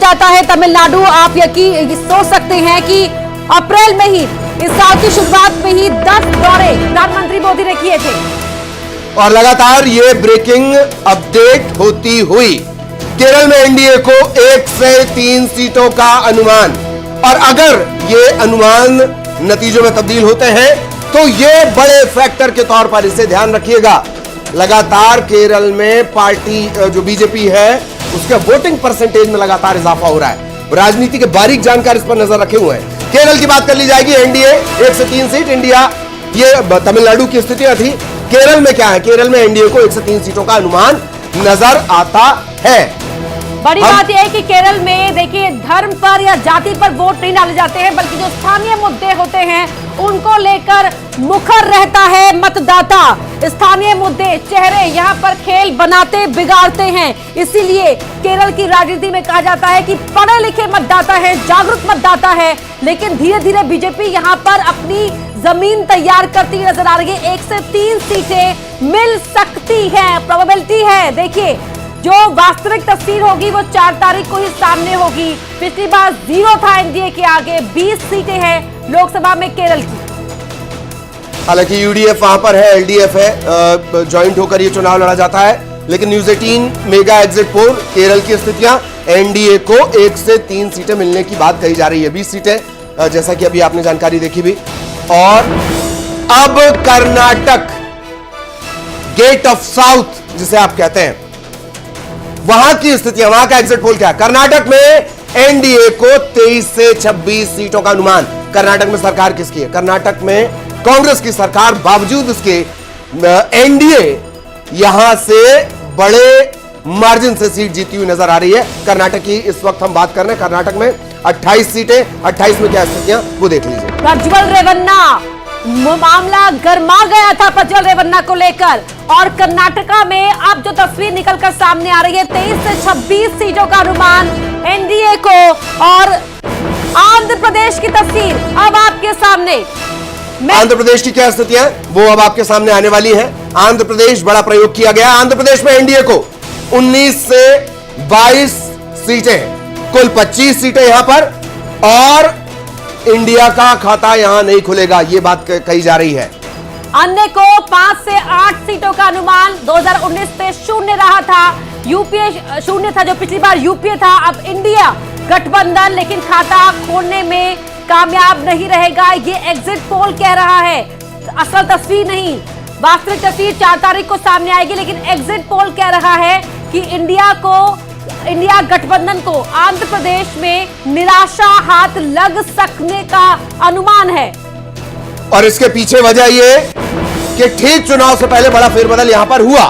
जाता है तमिलनाडु। आप यकीन सोच सकते हैं कि अप्रैल में ही, इस साल की शुरुआत में ही 10 दौरे प्रधानमंत्री मोदी ने किए थे और लगातार ये ब्रेकिंग अपडेट होती हुई केरल में एनडीए को 1 से 3 सीटों का अनुमान, और अगर ये अनुमान नतीजों में तब्दील होते हैं तो ये बड़े फैक्टर के तौर पर इसे ध्यान रखिएगा। लगातार केरल में पार्टी जो बीजेपी है उसके वोटिंग परसेंटेज में लगातार इजाफा हो रहा है। राजनीति के बारीक जानकार इस पर नजर रखे हुए हैं। केरल की बात कर ली जाएगी, एनडीए 1 से 3 सीट, इंडिया, ये तमिलनाडु की स्थितियां थी। केरल में क्या है? केरल में एनडीए को 1 से 3 सीटों का अनुमान नजर आता है। बड़ी बात यह है कि केरल में देखिए, धर्म पर या जाति पर वोट नहीं डाले जाते हैं, बल्कि जो स्थानीय मुद्दे होते हैं उनको लेकर मुखर रहता है मतदाता। स्थानीय मुद्दे, चेहरे यहाँ पर खेल बनाते बिगाड़ते हैं। इसीलिए केरल की राजनीति में कहा जाता है कि पढ़े लिखे मतदाता है, जागरूक मतदाता है। लेकिन धीरे धीरे बीजेपी यहाँ पर अपनी जमीन तैयार करती नजर आ रही है। 1 से 3 सीटें मिल सकती है, प्रोबेबिलिटी है। देखिए, जो वास्तविक तस्वीर होगी वो 4 तारीख को ही सामने होगी। पिछली बार 0 था एनडीए के आगे, 20 सीटें हैं लोकसभा में केरल की। हालांकि यूडीएफ वहां पर है, एलडीएफ है, ज्वाइंट होकर ये चुनाव लड़ा जाता है। लेकिन news 18 mega exit poll, Kerala की स्थितियां, एनडीए को 1 से 3 सीटें मिलने की बात कही जा रही है, 20 सीटें, जैसा कि अभी आपने जानकारी देखी भी। और अब कर्नाटक, गेट ऑफ साउथ जिसे आप कहते हैं, वहां की स्थितियां, वहां का एग्जिट पोल क्या है? कर्नाटक में एनडीए को 23 से 26 सीटों का अनुमान। कर्नाटक में सरकार किसकी है? कर्नाटक में कांग्रेस की सरकार, बावजूद इसके एनडीए यहां से बड़े मार्जिन से सीट जीती हुई नजर आ रही है। कर्नाटक की इस वक्त हम बात कर रहे हैं। कर्नाटक में 28 सीटें, 28 में क्या स्थितियां वो देख लीजिए। प्रज्वल रेवन्ना मामला गर्मा गया था, प्रज्वल रेवन्ना को लेकर, और कर्नाटका में अब जो तस्वीर निकलकर सामने आ रही है, 23 से 26 सीटों का अनुमान एनडीए को। और आंध्र प्रदेश की तस्वीर अब आपके सामने। आंध्र प्रदेश की क्या स्थितियां वो अब आपके सामने आने वाली है। आंध्र प्रदेश, बड़ा प्रयोग किया गया। आंध्र प्रदेश में एनडीए को 19 से 22 सीटें, कुल 25 सीटें यहां पर, और इंडिया का खाता यहां नहीं खुलेगा, यह बात कही जा रही है। अन्य को 5 से 8 सीटों का अनुमान। 2019 में 0 रहा था, यूपीए 0 था, जो पिछली बार यूपीए था। अब इंडिया गठबंधन लेकिन खाता खोलने में कामयाब नहीं रहेगा, ये एग्जिट पोल कह रहा है। असल तस्वीर नहीं, वास्तविक तस्वीर 4 तारीख को सामने आएगी, लेकिन एग्जिट पोल कह रहा है कि इंडिया गठबंधन को आंध्र प्रदेश में निराशा हाथ लग सकने का अनुमान है। और इसके पीछे वजह यह कि ठीक चुनाव से पहले बड़ा फेरबदल यहां पर हुआ।